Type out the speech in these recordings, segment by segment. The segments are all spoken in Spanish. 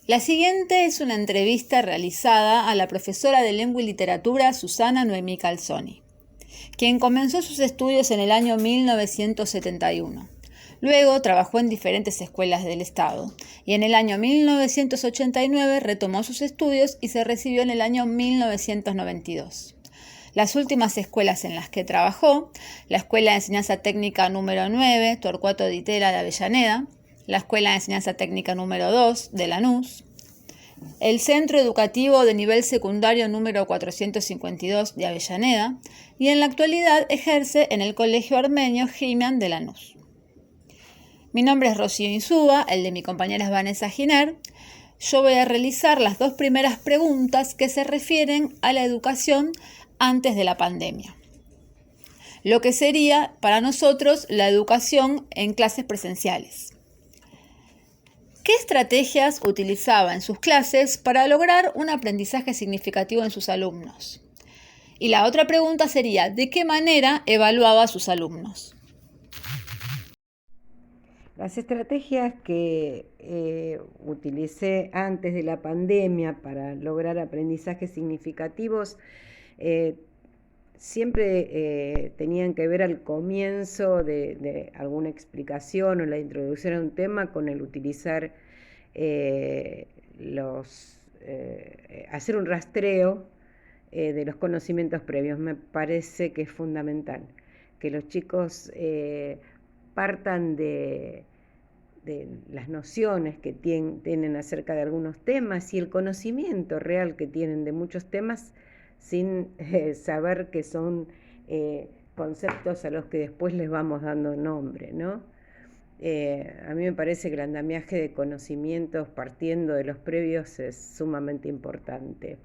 La siguiente es una entrevista realizada a la profesora de Lengua y Literatura Susana Noemí Calzoni, quien comenzó sus estudios en el año 1971. Luego trabajó en diferentes escuelas del Estado y en el año 1989 retomó sus estudios y se recibió en el año 1992. Las últimas escuelas en las que trabajó, la Escuela de Enseñanza Técnica número 9, Torcuato Di Tella de Avellaneda, la Escuela de Enseñanza Técnica número 2 de Lanús, el Centro Educativo de Nivel Secundario número 452 de Avellaneda y en la actualidad ejerce en el Colegio Armenio Heyman de Lanús. Mi nombre es Rocío Insúa, el de mi compañera es Vanessa Giner. Yo voy a realizar las dos primeras preguntas que se refieren a la educación antes de la pandemia. Lo que sería para nosotros la educación en clases presenciales. ¿Qué estrategias utilizaba en sus clases para lograr un aprendizaje significativo en sus alumnos? Y la otra pregunta sería, ¿de qué manera evaluaba a sus alumnos? Las estrategias que utilicé antes de la pandemia para lograr aprendizajes significativos siempre tenían que ver al comienzo de alguna explicación o la introducción a un tema con el utilizar hacer un rastreo de los conocimientos previos. Me parece que es fundamental que los chicos partan de las nociones que tienen acerca de algunos temas y el conocimiento real que tienen de muchos temas sin saber que son conceptos a los que después les vamos dando nombre, ¿no? A mí me parece que el andamiaje de conocimientos partiendo de los previos es sumamente importante.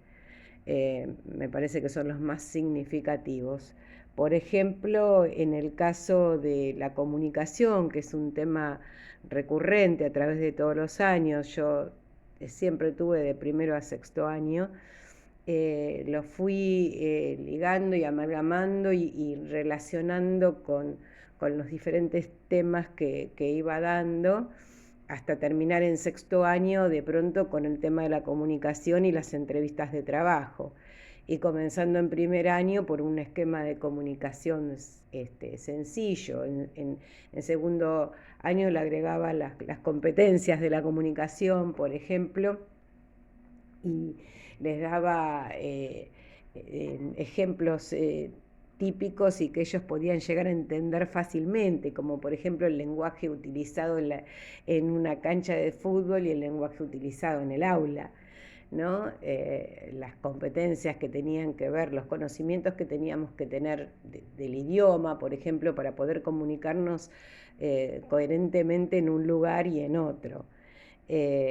Me parece que son los más significativos. Por ejemplo, en el caso de la comunicación, que es un tema recurrente a través de todos los años, yo siempre tuve de primero a sexto año, lo fui ligando y amalgamando y relacionando con los diferentes temas que iba dando hasta terminar en sexto año de pronto con el tema de la comunicación y las entrevistas de trabajo. Y comenzando en primer año por un esquema de comunicación sencillo. En segundo año le agregaba las competencias de la comunicación, por ejemplo, y les daba ejemplos típicos y que ellos podían llegar a entender fácilmente, como por ejemplo el lenguaje utilizado en una cancha de fútbol y el lenguaje utilizado en el aula, ¿no? Las competencias que tenían que ver, los conocimientos que teníamos que tener del idioma, por ejemplo, para poder comunicarnos coherentemente en un lugar y en otro.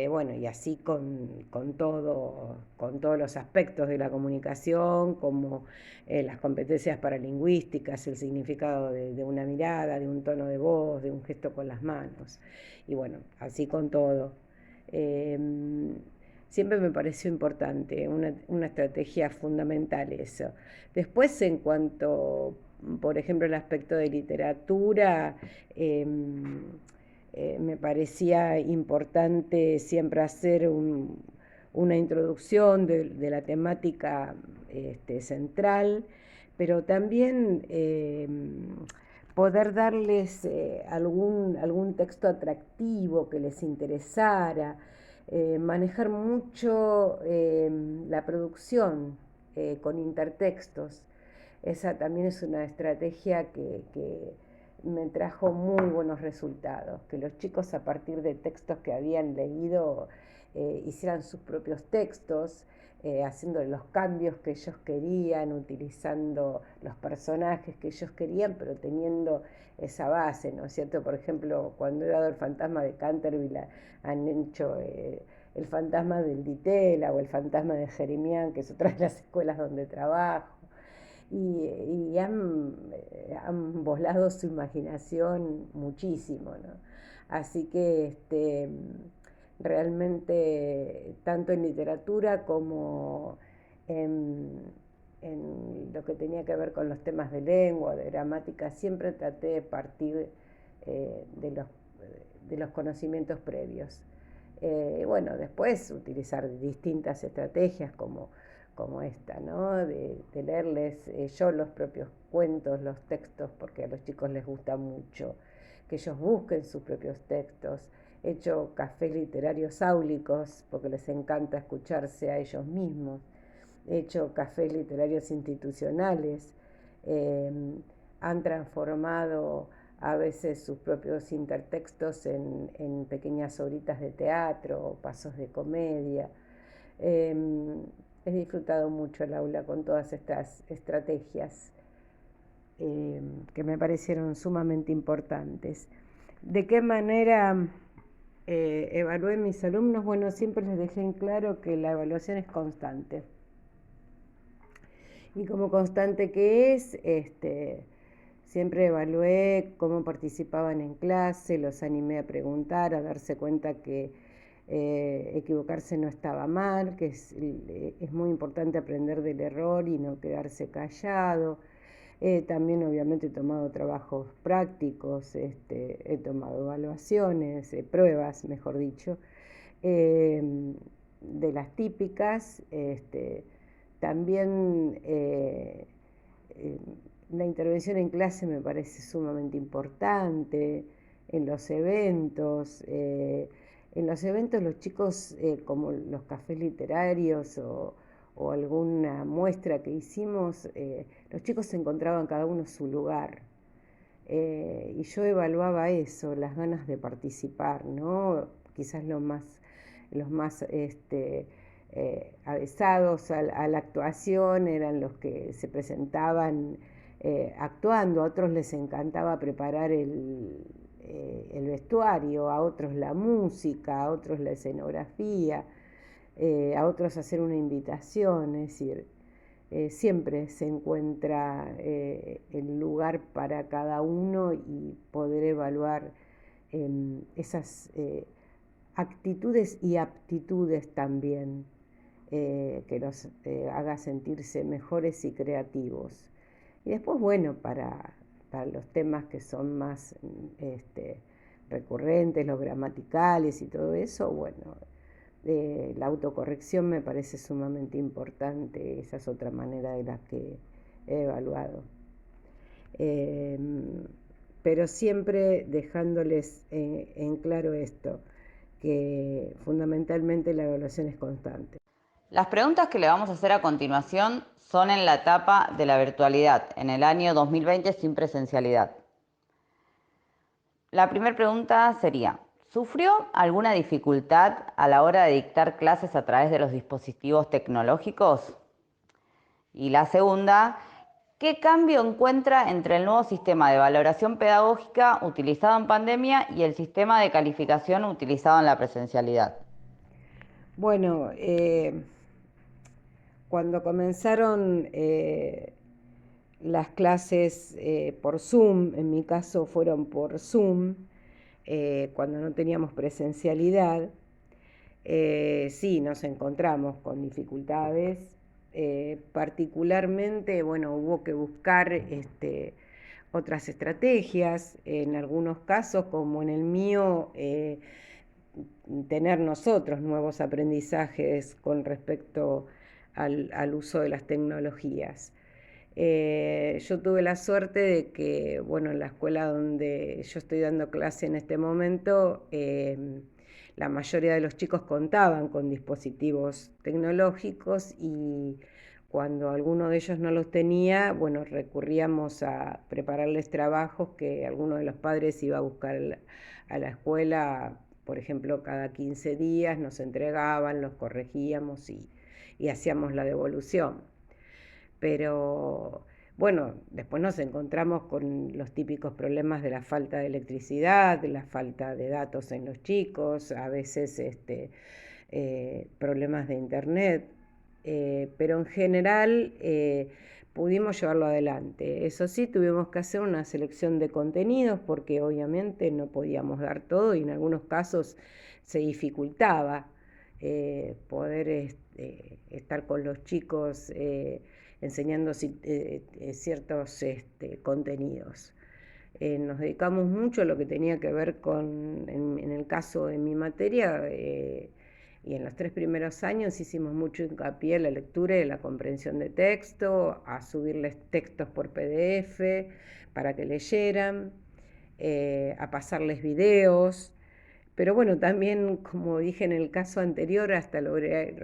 Bueno, y así con todos los aspectos de la comunicación, como las competencias paralingüísticas, el significado de una mirada, de un tono de voz, de un gesto con las manos. Y bueno, así con todo. Eh, Siempre me pareció importante, una estrategia fundamental eso. Después, en cuanto, por ejemplo, el aspecto de literatura, me parecía importante siempre hacer una introducción de la temática central, pero también poder darles algún texto atractivo que les interesara, manejar mucho la producción con intertextos. Esa también es una estrategia que me trajo muy buenos resultados, que los chicos a partir de textos que habían leído hicieran sus propios textos, haciendo los cambios que ellos querían, utilizando los personajes que ellos querían, pero teniendo esa base, ¿no es cierto? Por ejemplo, cuando he dado el fantasma de Canterville, han hecho el fantasma del Ditela o el fantasma de Jeremián, que es otra de las escuelas donde trabajo. Y han volado su imaginación muchísimo, ¿no? Así que realmente tanto en literatura como en lo que tenía que ver con los temas de lengua, de gramática, siempre traté de partir de los conocimientos previos. Bueno, después utilizar distintas estrategias como esta, ¿no? De leerles yo los propios cuentos, los textos, porque a los chicos les gusta mucho que ellos busquen sus propios textos. He hecho cafés literarios áulicos porque les encanta escucharse a ellos mismos. He hecho cafés literarios institucionales. Eh, Han transformado a veces sus propios intertextos en pequeñas obritas de teatro, pasos de comedia. Eh, He disfrutado mucho el aula con todas estas estrategias que me parecieron sumamente importantes. ¿De qué manera evalué mis alumnos? Bueno, siempre les dejé en claro que la evaluación es constante. Y como constante que es, siempre evalué cómo participaban en clase, los animé a preguntar, a darse cuenta que equivocarse no estaba mal, que es muy importante aprender del error y no quedarse callado. También obviamente he tomado trabajos prácticos, he tomado evaluaciones, pruebas, mejor dicho, de las típicas. También la intervención en clase me parece sumamente importante, en los eventos. En los eventos los chicos, como los cafés literarios o alguna muestra que hicimos, los chicos encontraban cada uno su lugar. Y yo evaluaba eso, las ganas de participar, ¿no? Quizás los más avesados a la actuación eran los que se presentaban actuando, a otros les encantaba preparar el vestuario, a otros la música, a otros la escenografía, a otros hacer una invitación, es decir, siempre se encuentra el lugar para cada uno y poder evaluar esas actitudes y aptitudes también que los haga sentirse mejores y creativos. Y después, bueno, para los temas que son más recurrentes, los gramaticales y todo eso, bueno, la autocorrección me parece sumamente importante, esa es otra manera de la que he evaluado. Pero siempre dejándoles en claro esto, que fundamentalmente la evaluación es constante. Las preguntas que le vamos a hacer a continuación son en la etapa de la virtualidad, en el año 2020 sin presencialidad. La primera pregunta sería, ¿sufrió alguna dificultad a la hora de dictar clases a través de los dispositivos tecnológicos? Y la segunda, ¿qué cambio encuentra entre el nuevo sistema de valoración pedagógica utilizado en pandemia y el sistema de calificación utilizado en la presencialidad? Bueno, cuando comenzaron las clases por Zoom, en mi caso fueron por Zoom, cuando no teníamos presencialidad, sí nos encontramos con dificultades. Particularmente, bueno, hubo que buscar otras estrategias, en algunos casos, como en el mío, tener nosotros nuevos aprendizajes con respecto al uso de las tecnologías. Yo tuve la suerte de que, bueno, en la escuela donde yo estoy dando clase en este momento, la mayoría de los chicos contaban con dispositivos tecnológicos y cuando alguno de ellos no los tenía, bueno, recurríamos a prepararles trabajos que alguno de los padres iba a buscar a la escuela, por ejemplo, cada 15 días nos entregaban, los corregíamos y hacíamos la devolución. Pero bueno, después nos encontramos con los típicos problemas de la falta de electricidad, de la falta de datos en los chicos, a veces problemas de internet, pero en general pudimos llevarlo adelante. Eso sí, tuvimos que hacer una selección de contenidos porque obviamente no podíamos dar todo y en algunos casos se dificultaba poder estar con los chicos enseñando ciertos contenidos. nos dedicamos mucho a lo que tenía que ver en el caso de mi materia, y en los 3 primeros años hicimos mucho hincapié en la lectura y en la comprensión de texto, a subirles textos por PDF para que leyeran, a pasarles videos. Pero bueno, también, como dije en el caso anterior, hasta logré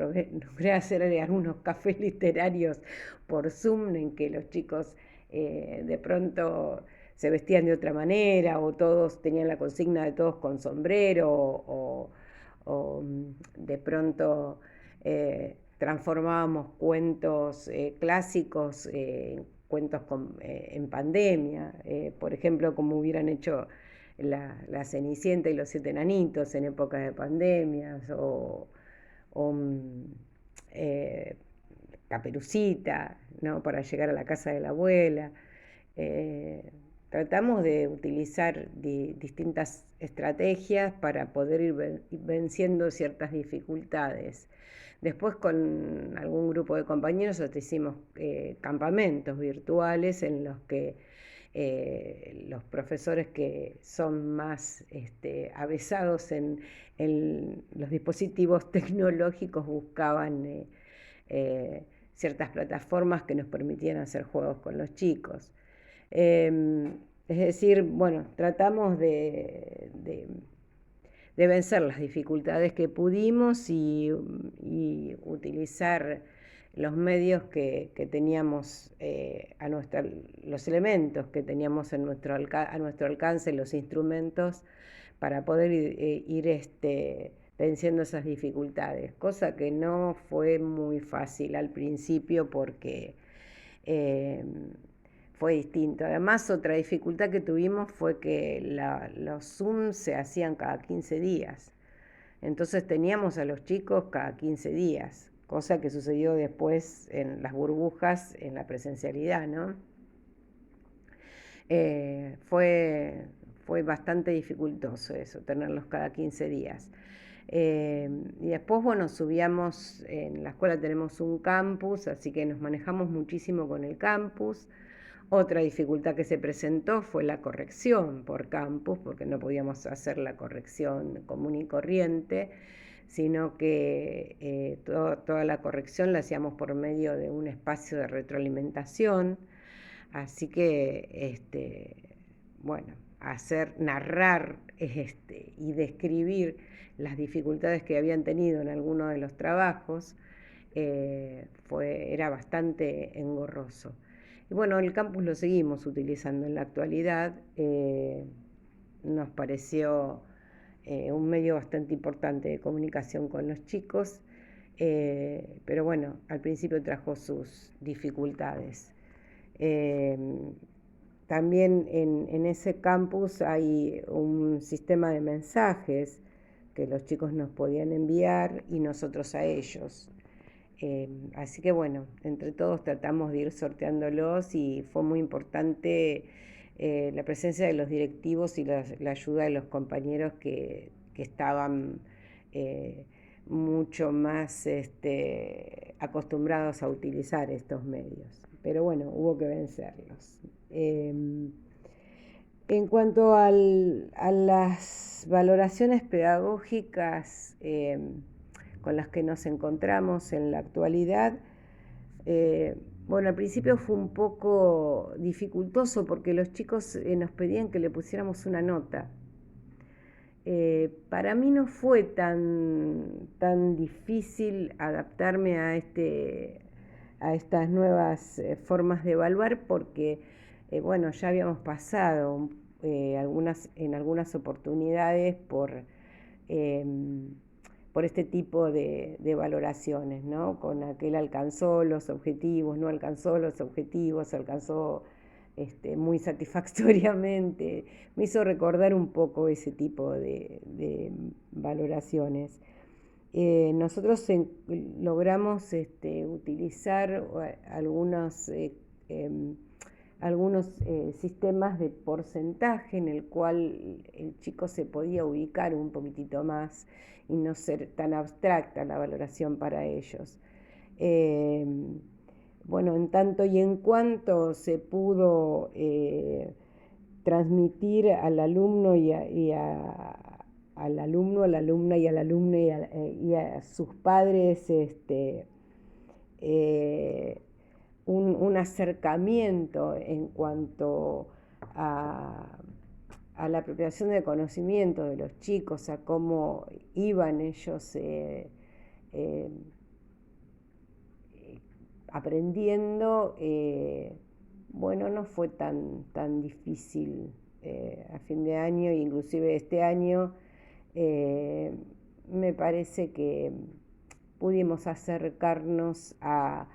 hacer algunos cafés literarios por Zoom en que los chicos de pronto se vestían de otra manera, o todos tenían la consigna de todos con sombrero, o de pronto transformábamos cuentos clásicos en cuentos en pandemia, por ejemplo, como hubieran hecho la Cenicienta y los 7 enanitos en épocas de pandemias, o Caperucita, ¿no? Para llegar a la casa de la abuela. Tratamos de utilizar distintas estrategias para poder ir venciendo ciertas dificultades. Después, con algún grupo de compañeros hicimos campamentos virtuales en los que los profesores que son más avesados en los dispositivos tecnológicos buscaban ciertas plataformas que nos permitían hacer juegos con los chicos. Es decir, bueno, tratamos de vencer las dificultades que pudimos y utilizar los medios que teníamos, los elementos que teníamos a nuestro alcance, los instrumentos, para poder ir venciendo esas dificultades, cosa que no fue muy fácil al principio porque fue distinto. Además, otra dificultad que tuvimos fue que los Zooms se hacían cada 15 días. Entonces teníamos a los chicos cada 15 días, cosa que sucedió después en las burbujas, en la presencialidad, ¿no? Fue bastante dificultoso eso, tenerlos cada 15 días. Y después, bueno, en la escuela tenemos un campus, así que nos manejamos muchísimo con el campus. Otra dificultad que se presentó fue la corrección por campus, porque no podíamos hacer la corrección común y corriente, sino que toda la corrección la hacíamos por medio de un espacio de retroalimentación. Así que, bueno, narrar y describir las dificultades que habían tenido en alguno de los trabajos era bastante engorroso. Y bueno, el campus lo seguimos utilizando en la actualidad. Nos pareció un medio bastante importante de comunicación con los chicos, pero bueno, al principio trajo sus dificultades. También en ese campus hay un sistema de mensajes que los chicos nos podían enviar y nosotros a ellos. Así que bueno, entre todos tratamos de ir sorteándolos, y fue muy importante la presencia de los directivos y la ayuda de los compañeros que estaban mucho más acostumbrados a utilizar estos medios. Pero bueno, hubo que vencerlos. En cuanto a las valoraciones pedagógicas con las que nos encontramos en la actualidad, bueno, al principio fue un poco dificultoso porque los chicos nos pedían que le pusiéramos una nota. Para mí no fue tan difícil adaptarme a estas nuevas formas de evaluar, porque bueno, ya habíamos pasado en algunas oportunidades por este tipo de valoraciones, ¿no? Con aquel alcanzó los objetivos, no alcanzó los objetivos, alcanzó muy satisfactoriamente. Me hizo recordar un poco ese tipo de valoraciones. Nosotros logramos utilizar algunos sistemas de porcentaje en el cual el chico se podía ubicar un poquitito más y no ser tan abstracta la valoración para ellos. Bueno, en tanto y en cuanto se pudo transmitir al alumno al alumno, a la alumna y al alumno y a sus padres un acercamiento en cuanto a la apropiación del conocimiento de los chicos, a cómo iban ellos aprendiendo, bueno, no fue tan difícil a fin de año, e inclusive este año me parece que pudimos acercarnos a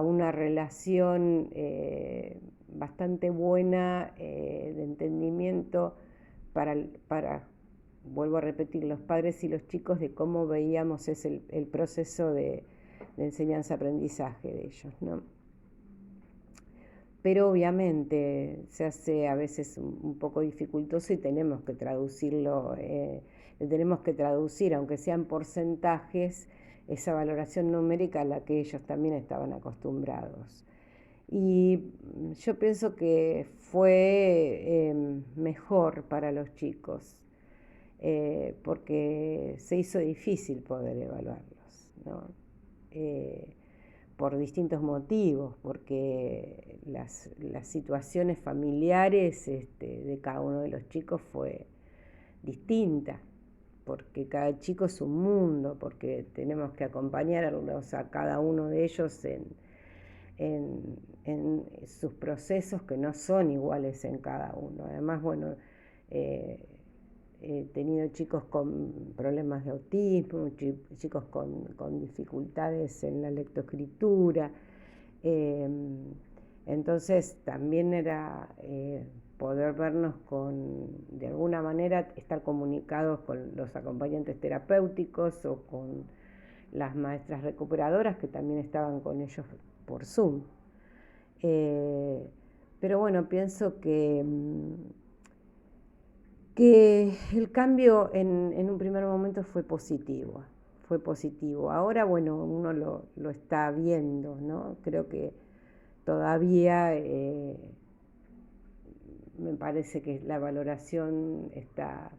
una relación bastante buena de entendimiento para, vuelvo a repetir, los padres y los chicos, de cómo veíamos el proceso de enseñanza-aprendizaje de ellos, ¿no? Pero obviamente se hace a veces un poco dificultoso y tenemos que traducirlo, tenemos que traducir, aunque sean porcentajes, esa valoración numérica a la que ellos también estaban acostumbrados. Y yo pienso que fue mejor para los chicos, porque se hizo difícil poder evaluarlos, ¿no? Por distintos motivos, porque las situaciones familiares de cada uno de los chicos fue distinta, porque cada chico es un mundo, porque tenemos que acompañarlos a cada uno de ellos en sus procesos, que no son iguales en cada uno. Además, bueno, he tenido chicos con problemas de autismo, chicos con dificultades en la lectoescritura, entonces también era poder vernos de alguna manera, estar comunicados con los acompañantes terapéuticos o con las maestras recuperadoras que también estaban con ellos por Zoom. Pero bueno, pienso que el cambio en un primer momento fue positivo. Ahora, bueno, uno lo está viendo, ¿no? Creo que todavía me parece que la valoración está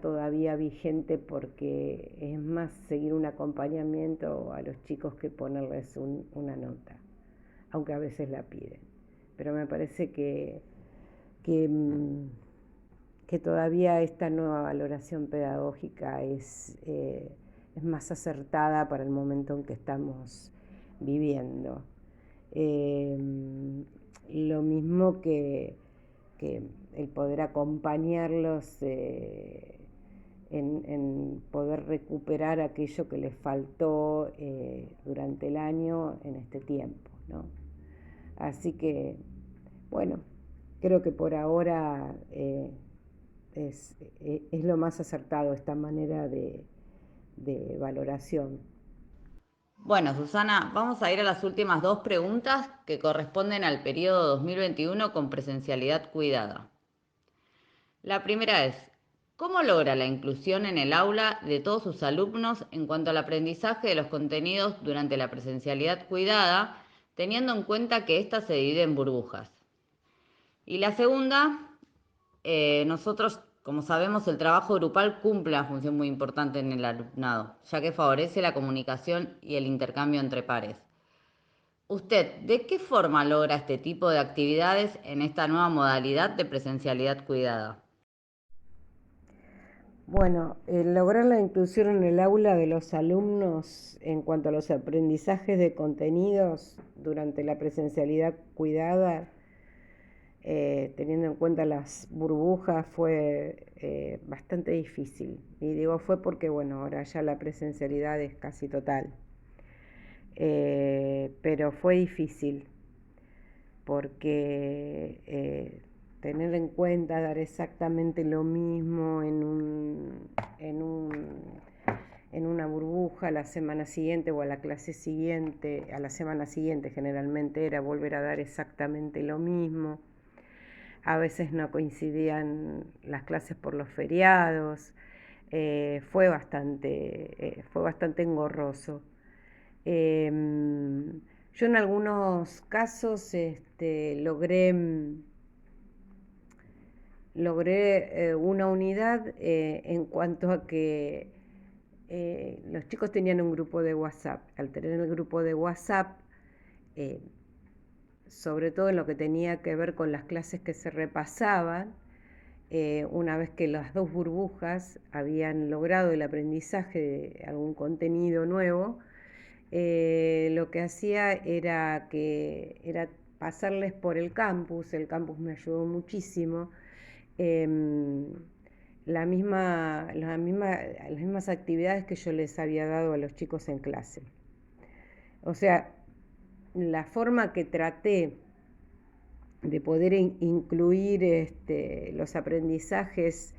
todavía vigente, porque es más seguir un acompañamiento a los chicos que ponerles una nota, aunque a veces la piden. Pero me parece que todavía esta nueva valoración pedagógica es más acertada para el momento en que estamos viviendo. Lo mismo que el poder acompañarlos en poder recuperar aquello que les faltó durante el año en este tiempo, ¿no? Así que, bueno, creo que por ahora es lo más acertado esta manera de valoración. Bueno, Susana, vamos a ir a las últimas dos preguntas que corresponden al periodo 2021 con presencialidad cuidada. La primera es, ¿cómo logra la inclusión en el aula de todos sus alumnos en cuanto al aprendizaje de los contenidos durante la presencialidad cuidada, teniendo en cuenta que ésta se divide en burbujas? Y la segunda, nosotros, como sabemos, el trabajo grupal cumple una función muy importante en el alumnado, ya que favorece la comunicación y el intercambio entre pares. ¿Usted de qué forma logra este tipo de actividades en esta nueva modalidad de presencialidad cuidada? Bueno, lograr la inclusión en el aula de los alumnos en cuanto a los aprendizajes de contenidos durante la presencialidad cuidada, teniendo en cuenta las burbujas, fue bastante difícil. Y digo fue porque, bueno, ahora ya la presencialidad es casi total. Pero fue difícil porque tener en cuenta dar exactamente lo mismo en una burbuja a la semana siguiente o a la clase siguiente, a la semana siguiente generalmente era volver a dar exactamente lo mismo. A veces no coincidían las clases por los feriados, fue bastante engorroso. Yo en algunos casos logré una unidad en cuanto a que los chicos tenían un grupo de WhatsApp. Al tener el grupo de WhatsApp, sobre todo en lo que tenía que ver con las clases que se repasaban, una vez que las dos burbujas habían logrado el aprendizaje de algún contenido nuevo, lo que hacía era pasarles por el campus me ayudó muchísimo, las mismas actividades que yo les había dado a los chicos en clase. O sea, la forma que traté de poder incluir los aprendizajes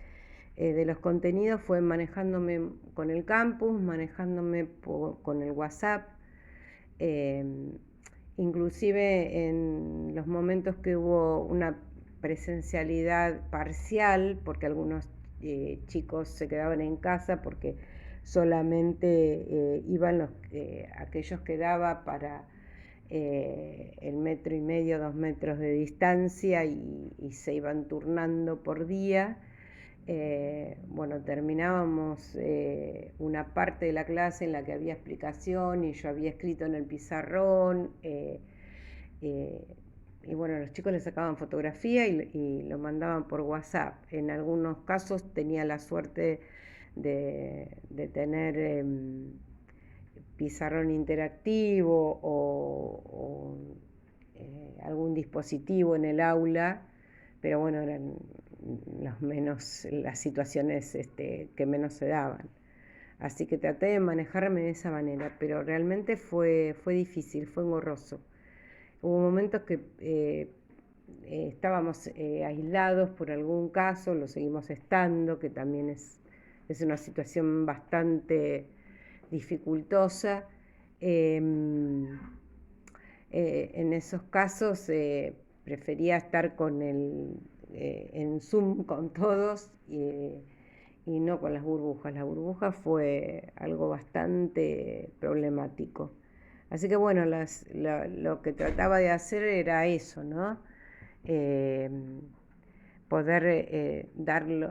de los contenidos fue manejándome con el campus, manejándome con el WhatsApp, inclusive en los momentos que hubo una presencialidad parcial, porque algunos chicos se quedaban en casa porque solamente iban aquellos que daba para el 1,5 metros, 2 metros de distancia y se iban turnando por día. Bueno, terminábamos una parte de la clase en la que había explicación y yo había escrito en el pizarrón, y bueno, los chicos les sacaban fotografía y lo mandaban por WhatsApp. En algunos casos tenía la suerte de tener pizarrón interactivo o algún dispositivo en el aula, pero bueno, eran las situaciones que menos se daban. Así que traté de manejarme de esa manera, pero realmente fue difícil, fue engorroso. Hubo momentos que estábamos aislados por algún caso, lo seguimos estando, que también es una situación bastante dificultosa. En esos casos prefería estar en Zoom con todos y no con las burbujas. La burbuja fue algo bastante problemático. Así que bueno, lo que trataba de hacer era eso, ¿no? Poder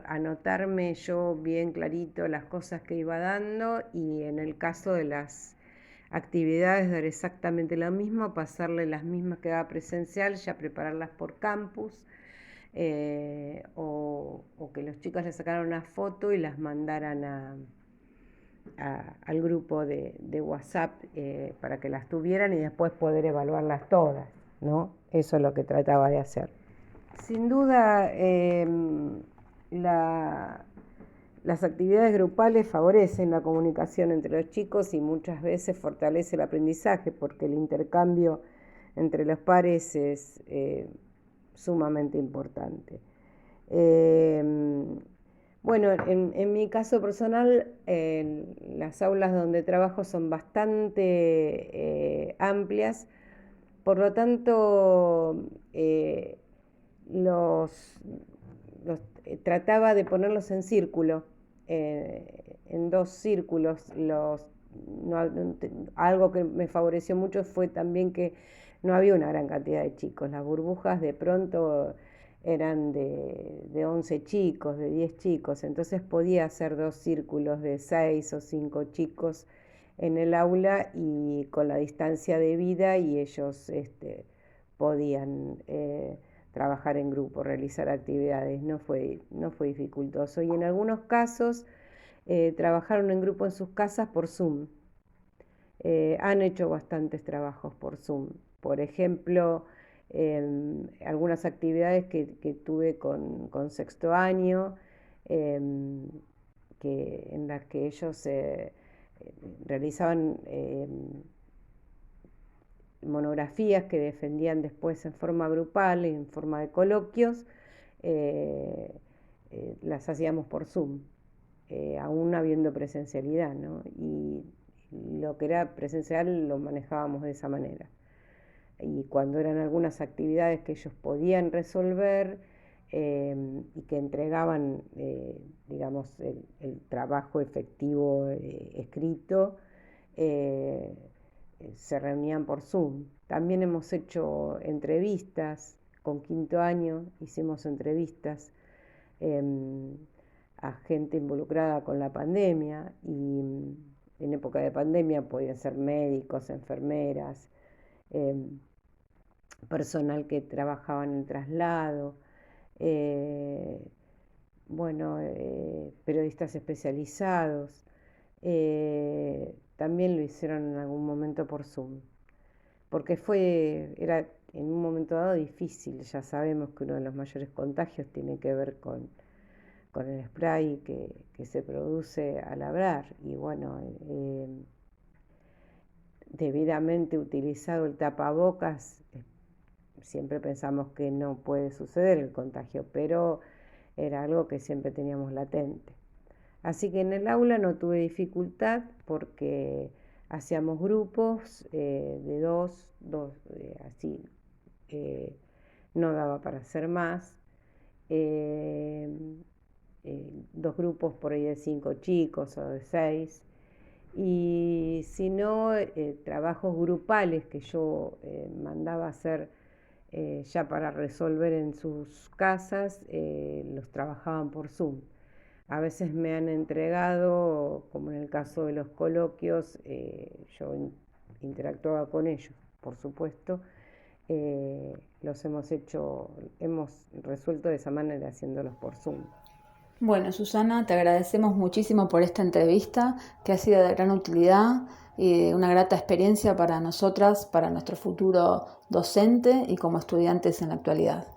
anotarme yo bien clarito las cosas que iba dando y en el caso de las actividades dar exactamente lo mismo, pasarle las mismas que daba presencial, ya prepararlas por campus, o que los chicos le sacaran una foto y las mandaran al grupo de WhatsApp para que las tuvieran y después poder evaluarlas todas, ¿no? Eso es lo que trataba de hacer. Sin duda, las actividades grupales favorecen la comunicación entre los chicos y muchas veces fortalece el aprendizaje porque el intercambio entre los pares es sumamente importante. Bueno, en mi caso personal, las aulas donde trabajo son bastante amplias, por lo tanto, trataba de ponerlos en círculo, en dos círculos. Algo que me favoreció mucho fue también que no había una gran cantidad de chicos. Las burbujas de pronto eran de 11 chicos, de 10 chicos, entonces podía hacer dos círculos de 6 o 5 chicos en el aula y con la distancia debida y ellos podían trabajar en grupo, realizar actividades, no fue dificultoso. Y en algunos casos trabajaron en grupo en sus casas por Zoom. Han hecho bastantes trabajos por Zoom. Por ejemplo, algunas actividades que tuve con sexto año, en las que ellos realizaban monografías que defendían después en forma grupal, en forma de coloquios, las hacíamos por Zoom, aún habiendo presencialidad, ¿no? Y lo que era presencial lo manejábamos de esa manera. Y cuando eran algunas actividades que ellos podían resolver y que entregaban, digamos, el trabajo efectivo escrito, se reunían por Zoom. También hemos hecho entrevistas, con quinto año hicimos entrevistas a gente involucrada con la pandemia, y en época de pandemia podían ser médicos, enfermeras, personal que trabajaba en el traslado, periodistas especializados. También lo hicieron en algún momento por Zoom, porque era en un momento dado difícil. Ya sabemos que uno de los mayores contagios tiene que ver con el spray que se produce al hablar, y debidamente utilizado el tapabocas, siempre pensamos que no puede suceder el contagio, pero era algo que siempre teníamos latente. Así que en el aula no tuve dificultad, porque hacíamos grupos de dos, así, no daba para hacer más. Dos grupos por ahí de 5 chicos o de 6, y si no, trabajos grupales que yo mandaba hacer ya para resolver en sus casas, los trabajaban por Zoom. A veces me han entregado, como en el caso de los coloquios, yo interactuaba con ellos, por supuesto. Hemos resuelto de esa manera, haciéndolos por Zoom. Bueno, Susana, te agradecemos muchísimo por esta entrevista, que ha sido de gran utilidad y una grata experiencia para nosotras, para nuestro futuro docente y como estudiantes en la actualidad.